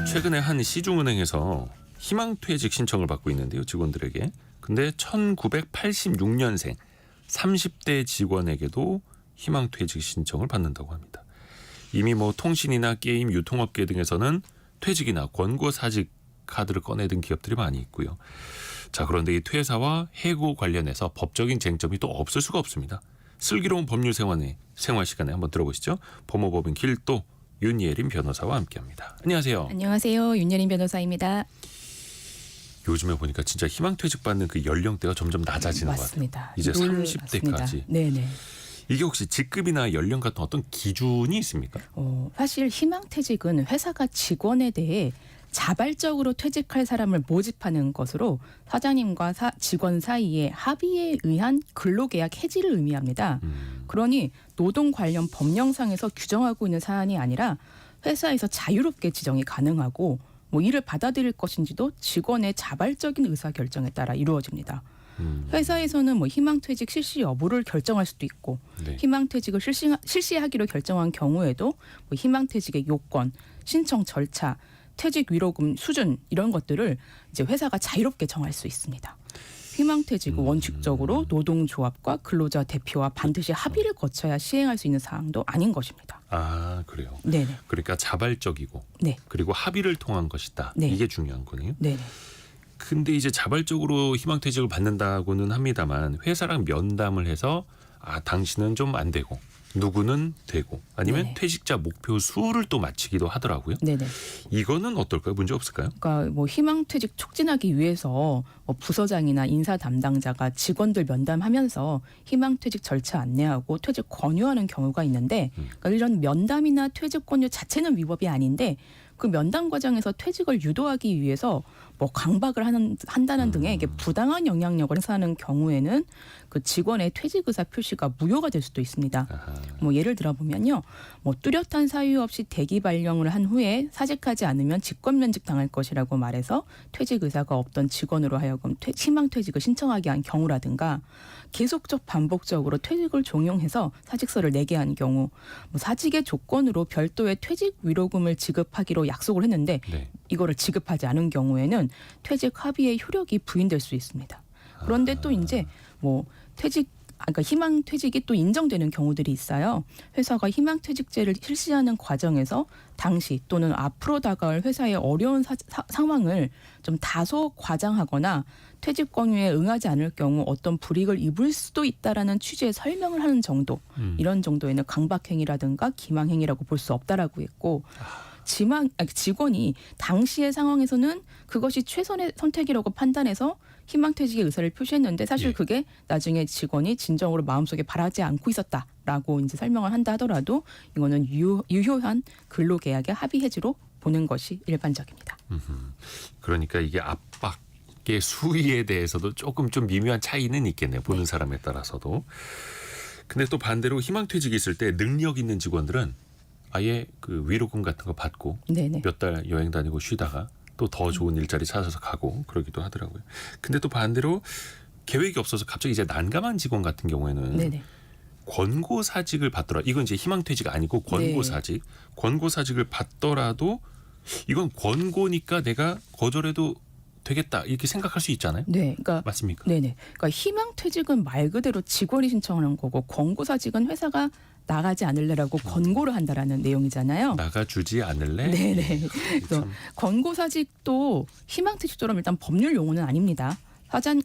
최근에 한 시중은행에서 희망퇴직 신청을 받고 있는데요. 직원들에게. 근데 1986년생 30대 직원에게도 희망퇴직 신청을 받는다고 합니다. 이미 통신이나 게임, 유통업계 등에서는 퇴직이나 권고사직 카드를 꺼내든 기업들이 많이 있고요. 자, 그런데 이 퇴사와 해고 관련해서 법적인 쟁점이 또 없을 수가 없습니다. 슬기로운 법률 생활 시간에 한번 들어보시죠. 법무법인 길도 윤예린 변호사와 함께합니다. 안녕하세요. 안녕하세요. 윤예린 변호사입니다. 요즘에 보니까 진짜 희망퇴직 받는 그 연령대가 점점 낮아지는 맞습니다. 것 같아요. 이제 30대까지. 네네. 이게 혹시 직급이나 연령 같은 어떤 기준이 있습니까? 사실 희망퇴직은 회사가 직원에 대해 자발적으로 퇴직할 사람을 모집하는 것으로 사장님과 직원 사이의 합의에 의한 근로계약 해지를 의미합니다. 그러니 노동 관련 법령상에서 규정하고 있는 사안이 아니라 회사에서 자유롭게 지정이 가능하고 이를 받아들일 것인지도 직원의 자발적인 의사결정에 따라 이루어집니다. 회사에서는 희망퇴직 실시 여부를 결정할 수도 있고 네. 희망퇴직을 실시하기로 결정한 경우에도 희망퇴직의 요건, 신청 절차, 퇴직 위로금 수준 이런 것들을 이제 회사가 자유롭게 정할 수 있습니다. 희망퇴직은 원칙적으로 노동조합과 근로자 대표와 반드시 합의를 거쳐야 시행할 수 있는 사항도 아닌 것입니다. 아, 그래요. 네네. 그러니까 자발적이고 네. 그리고 합의를 통한 것이다. 네. 이게 중요한 거네요. 네네. 근데 이제 자발적으로 희망퇴직을 받는다고는 합니다만 회사랑 면담을 해서 당신은 좀 안 되고 누구는 되고 아니면 네네. 퇴직자 목표 수를 또 맞추기도 하더라고요. 네네. 이거는 어떨까요? 문제 없을까요? 그러니까 희망퇴직 촉진하기 위해서 부서장이나 인사 담당자가 직원들 면담하면서 희망퇴직 절차 안내하고 퇴직 권유하는 경우가 있는데 그러니까 이런 면담이나 퇴직 권유 자체는 위법이 아닌데 그 면담 과정에서 퇴직을 유도하기 위해서 강박을 한다는 등의 이게 부당한 영향력을 행사하는 경우에는 그 직원의 퇴직 의사 표시가 무효가 될 수도 있습니다. 예를 들어보면요, 뚜렷한 사유 없이 대기 발령을 한 후에 사직하지 않으면 직권 면직 당할 것이라고 말해서 퇴직 의사가 없던 직원으로 하여금 희망퇴직을 신청하게 한 경우라든가 계속적 반복적으로 퇴직을 종용해서 사직서를 내게 한 경우, 사직의 조건으로 별도의 퇴직 위로금을 지급하기로 약속을 했는데 네. 이거를 지급하지 않은 경우에는 퇴직 합의의 효력이 부인될 수 있습니다. 그런데 또 이제 그러니까 희망퇴직이 또 인정되는 경우들이 있어요. 회사가 희망퇴직제를 실시하는 과정에서 당시 또는 앞으로 다가올 회사의 어려운 상황을 좀 다소 과장하거나 퇴직 권유에 응하지 않을 경우 어떤 불이익을 입을 수도 있다라는 취지의 설명을 하는 정도, 이런 정도에는 강박행위라든가 기망행위라고 볼 수 없다라고 했고, 직원이 당시의 상황에서는 그것이 최선의 선택이라고 판단해서 희망퇴직의 의사를 표시했는데 사실 예. 그게 나중에 직원이 진정으로 마음속에 바라지 않고 있었다라고 이제 설명을 한다 하더라도 이거는 유효한 근로계약의 합의 해지로 보는 것이 일반적입니다. 그러니까 이게 압박의 수위에 대해서도 조금 좀 미묘한 차이는 있겠네요. 보는 사람에 따라서도. 근데 또 반대로 희망퇴직이 있을 때 능력 있는 직원들은 아예 그 위로금 같은 거 받고 몇 달 여행 다니고 쉬다가 또 더 좋은 일자리 찾아서 가고 그러기도 하더라고요. 근데 또 반대로 계획이 없어서 갑자기 이제 난감한 직원 같은 경우에는 권고사직을 받더라. 이건 이제 희망퇴직 아니고 권고사직. 권고사직을 받더라도 이건 권고니까 내가 거절해도 되겠다 이렇게 생각할 수 있잖아요. 네, 그러니까 맞습니까? 네네. 그러니까 희망퇴직은 말 그대로 직원이 신청하는 거고 권고사직은 회사가 나가지 않을래라고 권고를 한다라는 내용이잖아요. 나가주지 않을래? 네네. 그래서 권고사직도 희망퇴직처럼 일단 법률 용어는 아닙니다.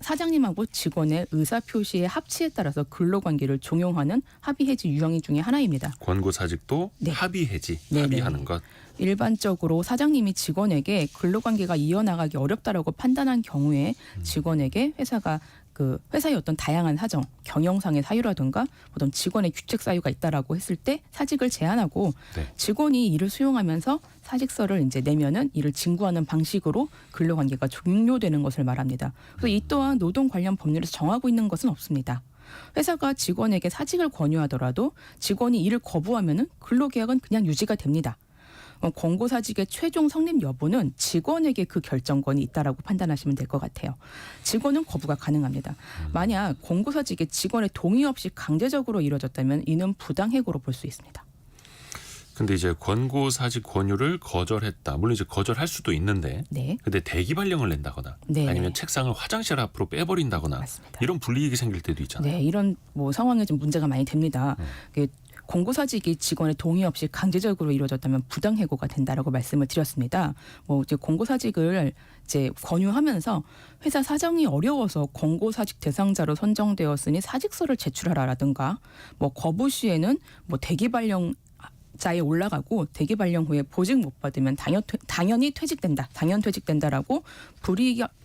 사장님하고 직원의 의사표시의 합치에 따라서 근로관계를 종용하는 합의해지 유형 중에 하나입니다. 권고사직도 합의해지, 합의하는 것. 일반적으로 사장님이 직원에게 근로관계가 이어나가기 어렵다라고 판단한 경우에 직원에게 회사의 어떤 다양한 사정, 경영상의 사유라든가 어떤 직원의 규칙 사유가 있다라고 했을 때 사직을 제한하고 직원이 이를 수용하면서 사직서를 이제 내면은 이를 징구하는 방식으로 근로관계가 종료되는 것을 말합니다. 그래서 이 또한 노동 관련 법률에서 정하고 있는 것은 없습니다. 회사가 직원에게 사직을 권유하더라도 직원이 이를 거부하면은 근로계약은 그냥 유지가 됩니다. 권고사직의 최종 성립 여부는 직원에게 그 결정권이 있다라고 판단하시면 될 것 같아요. 직원은 거부가 가능합니다. 만약 권고사직이 직원의 동의 없이 강제적으로 이루어졌다면 이는 부당해고로 볼 수 있습니다. 근데 이제 권고사직 권유를 거절했다. 물론 이제 거절할 수도 있는데, 네. 근데 대기 발령을 낸다거나, 네. 아니면 책상을 화장실 앞으로 빼버린다거나, 맞습니다. 이런 불이익이 생길 때도 있잖아요. 네, 이런 뭐 상황에 좀 문제가 많이 됩니다. 공고사직이 직원의 동의 없이 강제적으로 이루어졌다면 부당해고가 된다라고 말씀을 드렸습니다. 뭐 이제 공고사직을 이제 권유하면서 회사 사정이 어려워서 공고사직 대상자로 선정되었으니 사직서를 제출하라라든가, 뭐 거부 시에는 뭐 대기 발령 자에 올라가고 대기 발령 후에 보직 못 받으면 당연히 퇴직된다. 당연 퇴직된다라고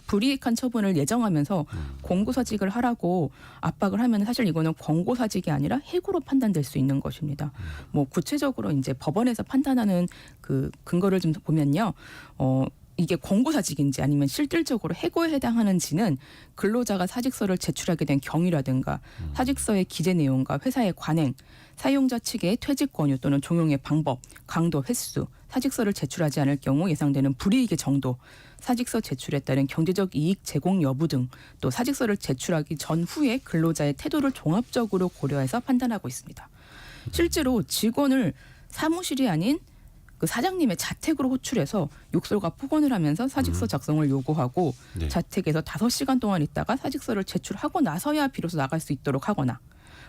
불이익한 처분을 예정하면서 공고사직을 하라고 압박을 하면 사실 이거는 권고사직이 아니라 해고로 판단될 수 있는 것입니다. 뭐 구체적으로 이제 법원에서 판단하는 그 근거를 좀 보면요. 이게 권고사직인지 아니면 실질적으로 해고에 해당하는지는 근로자가 사직서를 제출하게 된 경위라든가 사직서의 기재 내용과 회사의 관행, 사용자 측의 퇴직 권유 또는 종용의 방법, 강도, 횟수, 사직서를 제출하지 않을 경우 예상되는 불이익의 정도, 사직서 제출에 따른 경제적 이익 제공 여부 등 또 사직서를 제출하기 전후에 근로자의 태도를 종합적으로 고려해서 판단하고 있습니다. 실제로 직원을 사무실이 아닌 그 사장님의 자택으로 호출해서 욕설과 폭언을 하면서 사직서 작성을 요구하고 네. 자택에서 5시간 동안 있다가 사직서를 제출하고 나서야 비로소 나갈 수 있도록 하거나,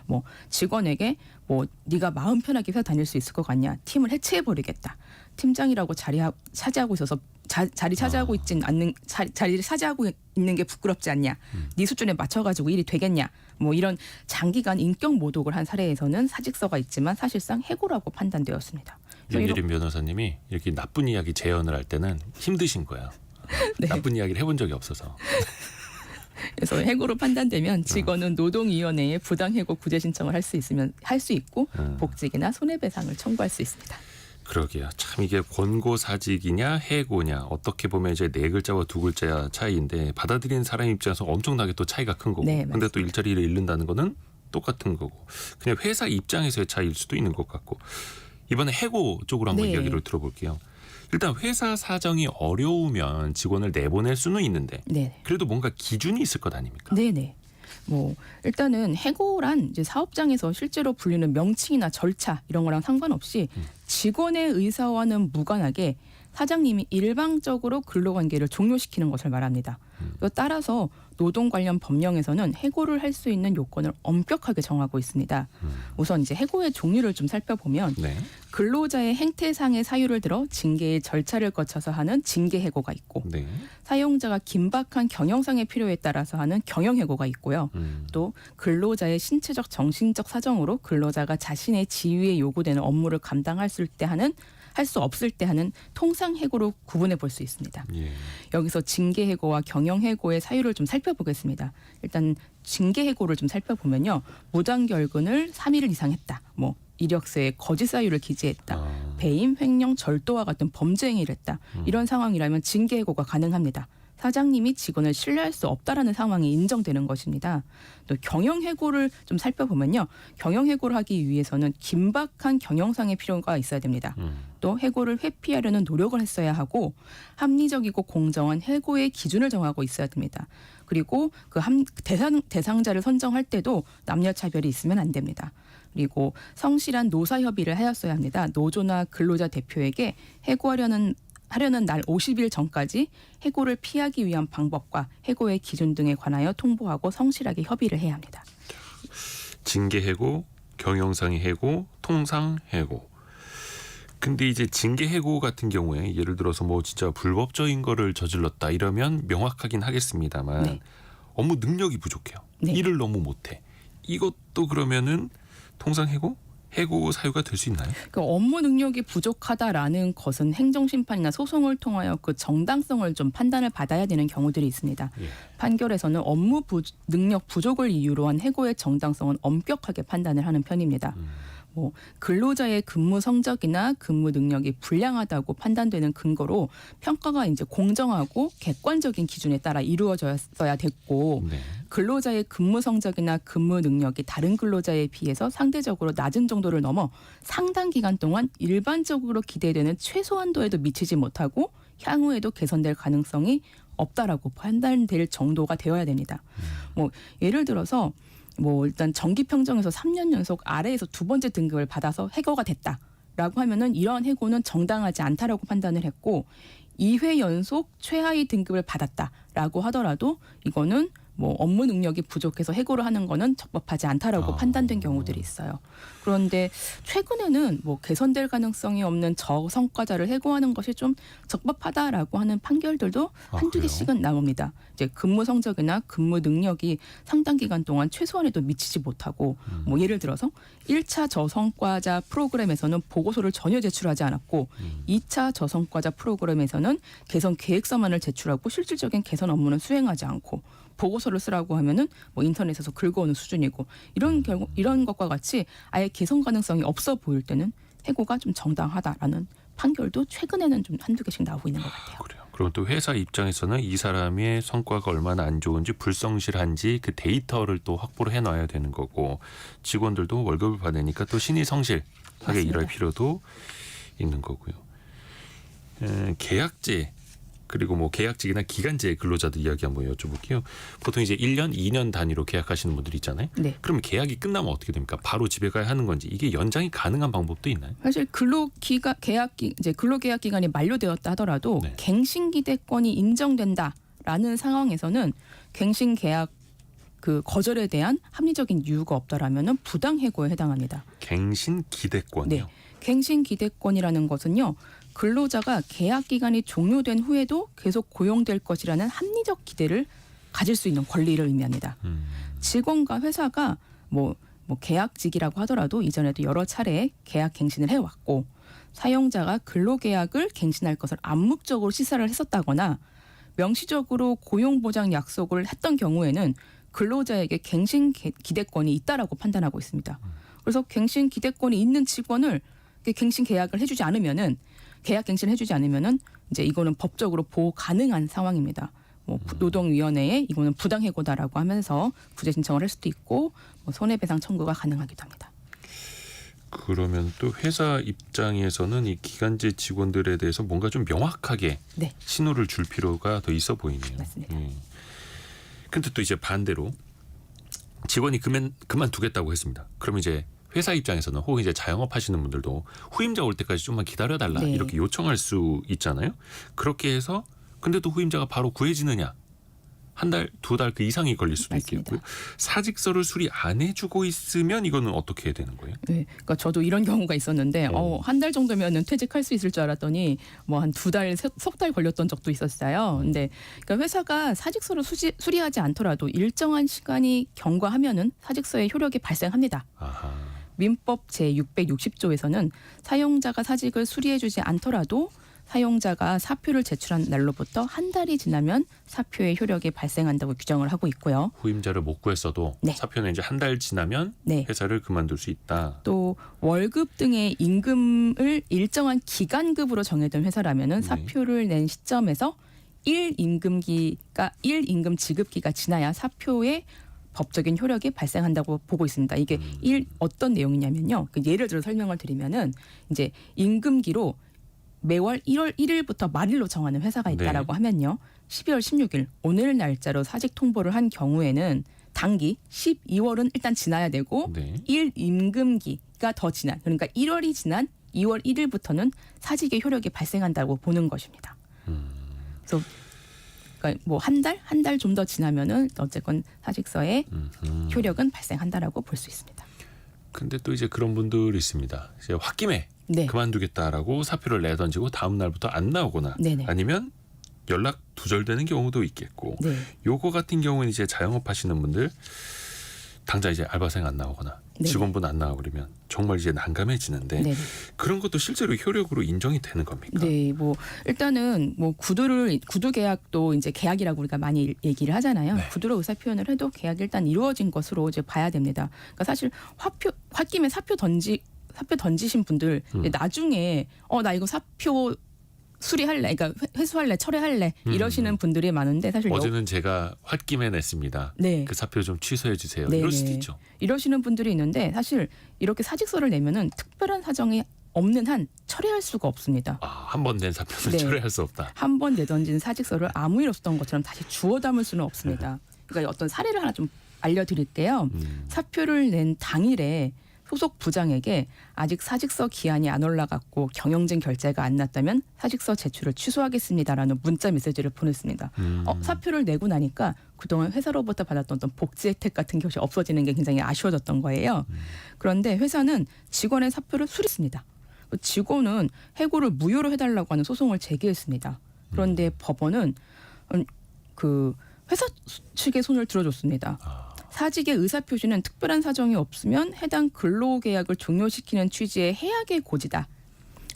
뭐 직원에게 뭐 네가 마음 편하게 회사 다닐 수 있을 것 같냐, 팀을 해체해 버리겠다, 팀장이라고 차지하고 있어서 자리 차지하고 있진 않는 자리를 차지하고 있는 게 부끄럽지 않냐, 네 수준에 맞춰가지고 일이 되겠냐, 뭐 이런 장기간 인격 모독을 한 사례에서는 사직서가 있지만 사실상 해고라고 판단되었습니다. 윤유림 변호사님이 이렇게 나쁜 이야기 재현을 할 때는 힘드신 거야. 네. 나쁜 이야기를 해본 적이 없어서. 그래서 해고로 판단되면 직원은 노동위원회에 부당해고 구제 신청을 할 수 있고 복직이나 손해배상을 청구할 수 있습니다. 그러게요. 참 이게 권고사직이냐 해고냐, 어떻게 보면 이제 4글자와 2글자 차이인데 받아들이는 사람 입장에서 엄청나게 또 차이가 큰 거고. 네, 근데 또 일자리를 잃는다는 거는 똑같은 거고. 그냥 회사 입장에서의 차이일 수도 있는 것 같고. 이번에 해고 쪽으로 한번 네. 이야기를 들어볼게요. 일단 회사 사정이 어려우면 직원을 내보낼 수는 있는데 네. 그래도 뭔가 기준이 있을 것 아닙니까? 네네. 뭐 일단은 해고란 이제 사업장에서 실제로 불리는 명칭이나 절차 이런 거랑 상관없이 직원의 의사와는 무관하게 사장님이 일방적으로 근로관계를 종료시키는 것을 말합니다. 따라서 노동 관련 법령에서는 해고를 할 수 있는 요건을 엄격하게 정하고 있습니다. 우선 이제 해고의 종류를 좀 살펴보면 네. 근로자의 행태상의 사유를 들어 징계의 절차를 거쳐서 하는 징계해고가 있고, 네. 사용자가 긴박한 경영상의 필요에 따라서 하는 경영해고가 있고요. 또 근로자의 신체적 정신적 사정으로 근로자가 자신의 지위에 요구되는 업무를 감당할 때 하는 할 수 없을 때 하는 통상해고로 구분해 볼 수 있습니다. 예. 여기서 징계해고와 경영해고의 사유를 좀 살펴보겠습니다. 일단 징계해고를 좀 살펴보면요. 무단결근을 3일 이상 했다. 뭐 이력서에 거짓 사유를 기재했다. 배임, 횡령, 절도와 같은 범죄 행위를 했다. 이런 상황이라면 징계해고가 가능합니다. 사장님이 직원을 신뢰할 수 없다라는 상황이 인정되는 것입니다. 또 경영해고를 좀 살펴보면요. 경영해고를 하기 위해서는 긴박한 경영상의 필요가 있어야 됩니다. 또 해고를 회피하려는 노력을 했어야 하고 합리적이고 공정한 해고의 기준을 정하고 있어야 됩니다. 그리고 그 대상자를 선정할 때도 남녀 차별이 있으면 안 됩니다. 그리고 성실한 노사 협의를 하였어야 합니다. 노조나 근로자 대표에게 해고하려는 날 50일 전까지 해고를 피하기 위한 방법과 해고의 기준 등에 관하여 통보하고 성실하게 협의를 해야 합니다. 징계해고, 경영상의 해고, 통상해고. 근데 이제 징계해고 같은 경우에 예를 들어서 뭐 진짜 불법적인 거를 저질렀다 이러면 명확하긴 하겠습니다만 네. 업무 능력이 부족해요. 네. 일을 너무 못해. 이것도 그러면은 통상해고? 해고 사유가 될 수 있나요? 그 업무 능력이 부족하다라는 것은 행정심판이나 소송을 통하여 그 정당성을 좀 판단을 받아야 되는 경우들이 있습니다. 예. 판결에서는 업무 능력 부족을 이유로 한 해고의 정당성은 엄격하게 판단을 하는 편입니다. 뭐 근로자의 근무 성적이나 근무 능력이 불량하다고 판단되는 근거로 평가가 이제 공정하고 객관적인 기준에 따라 이루어졌어야 됐고, 네. 근로자의 근무 성적이나 근무 능력이 다른 근로자에 비해서 상대적으로 낮은 정도를 넘어 상당 기간 동안 일반적으로 기대되는 최소한도에도 미치지 못하고 향후에도 개선될 가능성이 없다라고 판단될 정도가 되어야 됩니다. 뭐 예를 들어서 뭐 일단 정기 평정에서 3년 연속 아래에서 2번째 등급을 받아서 해고가 됐다. 라고 하면은 이러한 해고는 정당하지 않다라고 판단을 했고 2회 연속 최하위 등급을 받았다라고 하더라도 이거는 뭐 업무 능력이 부족해서 해고를 하는 거는 적법하지 않다라고 판단된 경우들이 있어요. 그런데 최근에는 뭐 개선될 가능성이 없는 저성과자를 해고하는 것이 좀 적법하다라고 하는 판결들도 한두 그래요? 개씩은 나옵니다. 이제 근무 성적이나 근무 능력이 상당 기간 동안 최소한에도 미치지 못하고 뭐 예를 들어서 1차 저성과자 프로그램에서는 보고서를 전혀 제출하지 않았고 2차 저성과자 프로그램에서는 개선 계획서만을 제출하고 실질적인 개선 업무는 수행하지 않고 보고서를 쓰라고 하면은 뭐 인터넷에서 긁어오는 수준이고 이런 것과 같이 아예 개선 가능성이 없어 보일 때는 해고가 좀 정당하다라는 판결도 최근에는 좀 한두 개씩 나오고 있는 것 같아요. 그래요. 그럼 또 회사 입장에서는 이 사람의 성과가 얼마나 안 좋은지 불성실한지 그 데이터를 또 확보를 해놔야 되는 거고 직원들도 월급을 받으니까 또 신의 성실하게 맞습니다. 일할 필요도 있는 거고요. 계약제 그리고 뭐 계약직이나 기간제 근로자들 이야기 한번 여쭤볼게요. 보통 이제 1년, 2년 단위로 계약하시는 분들 있잖아요. 네. 그러면 계약이 끝나면 어떻게 됩니까? 바로 집에 가야 하는 건지 이게 연장이 가능한 방법도 있나요? 사실 근로계약 기간이 만료되었다 하더라도 네. 갱신기대권이 인정된다라는 상황에서는 갱신계약 그 거절에 대한 합리적인 이유가 없다라면은 부당해고에 해당합니다. 갱신 기대권이요. 네. 갱신기대권이라는 것은요. 근로자가 계약 기간이 종료된 후에도 계속 고용될 것이라는 합리적 기대를 가질 수 있는 권리를 의미합니다. 직원과 회사가 뭐 계약직이라고 하더라도 이전에도 여러 차례 계약 갱신을 해왔고 사용자가 근로계약을 갱신할 것을 암묵적으로 시사를 했었다거나 명시적으로 고용보장 약속을 했던 경우에는 근로자에게 갱신 기대권이 있다라고 판단하고 있습니다. 그래서 갱신 기대권이 있는 직원을 갱신 계약을 해주지 않으면은 계약 갱신을 해주지 않으면은 이제 이거는 법적으로 보호 가능한 상황입니다. 뭐 노동위원회에 이거는 부당해고다라고 하면서 구제 신청을 할 수도 있고 뭐 손해배상 청구가 가능하기도 합니다. 그러면 또 회사 입장에서는 이 기간제 직원들에 대해서 뭔가 좀 명확하게 네. 신호를 줄 필요가 더 있어 보이네요. 맞습니다. 근데 또 이제 반대로 직원이 그만두겠다고 했습니다. 그러면 이제 회사 입장에서는 혹은 이제 자영업 하시는 분들도 후임자 올 때까지 좀만 기다려달라 네. 이렇게 요청할 수 있잖아요. 그렇게 해서 근데 또 후임자가 바로 구해지느냐. 한 달, 두 달 그 이상이 걸릴 수도 맞습니다. 있겠고요. 사직서를 수리 안 해주고 있으면 이거는 어떻게 해야 되는 거예요? 네, 그러니까 저도 이런 경우가 있었는데 한 달 정도면은 퇴직할 수 있을 줄 알았더니 뭐 한 2달, 석 달 걸렸던 적도 있었어요. 근데 그러니까 회사가 사직서를 수리하지 않더라도 일정한 시간이 경과하면은 사직서의 효력이 발생합니다. 아하. 민법 제660조에서는 사용자가 사직을 수리해주지 않더라도 사용자가 사표를 제출한 날로부터 한 달이 지나면 사표의 효력이 발생한다고 규정을 하고 있고요. 후임자를 못 구했어도 네. 사표는 이제 한 달 지나면 네. 회사를 그만둘 수 있다. 또 월급 등의 임금을 일정한 기간급으로 정해둔 회사라면은 네. 사표를 낸 시점에서 1임금 지급기가 지나야 사표의 법적인 효력이 발생한다고 보고 있습니다. 이게 어떤 내용이냐면요. 예를 들어 설명을 드리면은 이제 임금기로 매월 1월 1일부터 말일로 정하는 회사가 있다라고 하면요. 12월 16일 오늘 날짜로 사직 통보를 한 경우에는 당기 12월은 일단 지나야 되고 네. 1임금기가 더 지난 그러니까 1월이 지난 2월 1일부터는 사직의 효력이 발생한다고 보는 것입니다. 그래서 그러니까 뭐 한 달 좀 더 지나면은 어쨌건 사직서의 효력은 발생한다라고 볼 수 있습니다. 근데 또 이제 그런 분들이 있습니다. 이제 홧김에 네. 그만두겠다라고 사표를 내던지고 다음 날부터 안 나오거나 네네. 아니면 연락 두절되는 경우도 있겠고 네. 요거 같은 경우는 이제 자영업 하시는 분들 당장 이제 알바생 안 나오거나 네네. 직원분 안 나오고 그러면 정말 이제 난감해지는데 네네. 그런 것도 실제로 효력으로 인정이 되는 겁니까? 네, 뭐 일단은 뭐 구두 계약도 이제 계약이라고 우리가 많이 얘기를 하잖아요. 네. 구두로 의사 표현을 해도 계약이 일단 이루어진 것으로 이제 봐야 됩니다. 그러니까 사실 홧김에 사표 던지신 분들 나중에 나 이거 사표 수리할래, 그러니까 회수할래, 철회할래 이러시는 분들이 많은데 사실 어제는 제가 홧김에 냈습니다. 네. 그 사표 좀 취소해 주세요. 네네. 이럴 수도 있죠. 이러시는 분들이 있는데 사실 이렇게 사직서를 내면은 특별한 사정이 없는 한 철회할 수가 없습니다. 한 번 낸 사표는 네. 철회할 수 없다. 한 번 내던진 사직서를 아무 일 없었던 것처럼 다시 주워 담을 수는 없습니다. 그러니까 어떤 사례를 하나 좀 알려드릴게요. 사표를 낸 당일에 소속 부장에게 아직 사직서 기한이 안 올라갔고 경영진 결제가 안 났다면 사직서 제출을 취소하겠습니다라는 문자 메시지를 보냈습니다. 사표를 내고 나니까 그동안 회사로부터 받았던 어떤 복지 혜택 같은 것이 없어지는 게 굉장히 아쉬워졌던 거예요. 그런데 회사는 직원의 사표를 수리했습니다. 직원은 해고를 무효로 해달라고 하는 소송을 제기했습니다. 그런데 법원은 그 회사 측의 손을 들어줬습니다. 사직의 의사표시는 특별한 사정이 없으면 해당 근로계약을 종료시키는 취지의 해악의 고지다.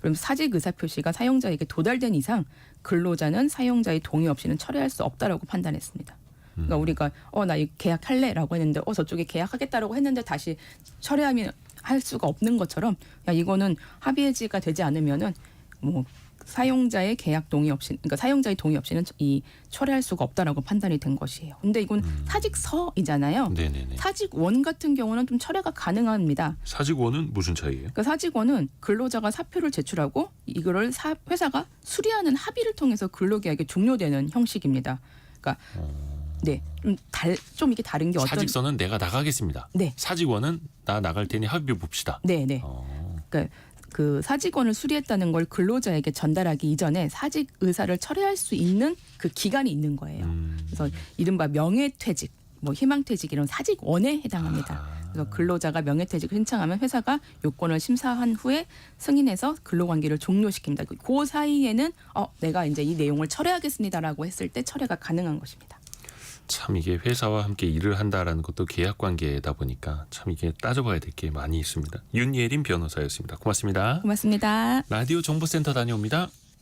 그럼 사직 의사표시가 사용자에게 도달된 이상 근로자는 사용자의 동의 없이는 철회할 수 없다라고 판단했습니다. 그러니까 우리가 나 이 계약할래라고 했는데 저쪽에 계약하겠다라고 했는데 다시 철회하면 할 수가 없는 것처럼 이거는 합의 해지가 되지 않으면은 뭐 사용자의 계약 동의 없이, 그러니까 사용자의 동의 없이는 이 철회할 수가 없다라고 판단이 된 것이에요. 근데 이건 사직서이잖아요. 네네네. 사직원 같은 경우는 좀 철회가 가능합니다. 사직원은 무슨 차이예요? 그러니까 사직원은 근로자가 사표를 제출하고 이거를 회사가 수리하는 합의를 통해서 근로계약이 종료되는 형식입니다. 그러니까 좀 이게 다른 게 사직서는 내가 나가겠습니다. 네. 사직원은 나 나갈 테니 합의 봅시다. 네네. 그러니까 그 사직원을 수리했다는 걸 근로자에게 전달하기 이전에 사직 의사를 철회할 수 있는 그 기간이 있는 거예요. 그래서 이른바 명예퇴직, 희망퇴직 이런 사직원에 해당합니다. 그래서 근로자가 명예퇴직을 신청하면 회사가 요건을 심사한 후에 승인해서 근로관계를 종료시킵니다. 그 사이에는 내가 이제 이 내용을 철회하겠습니다라고 했을 때 철회가 가능한 것입니다. 참 이게 회사와 함께 일을 한다라는 것도 계약 관계다 보니까 참 이게 따져봐야 될 게 많이 있습니다. 윤예린 변호사였습니다. 고맙습니다. 고맙습니다. 라디오 정보센터 다녀옵니다.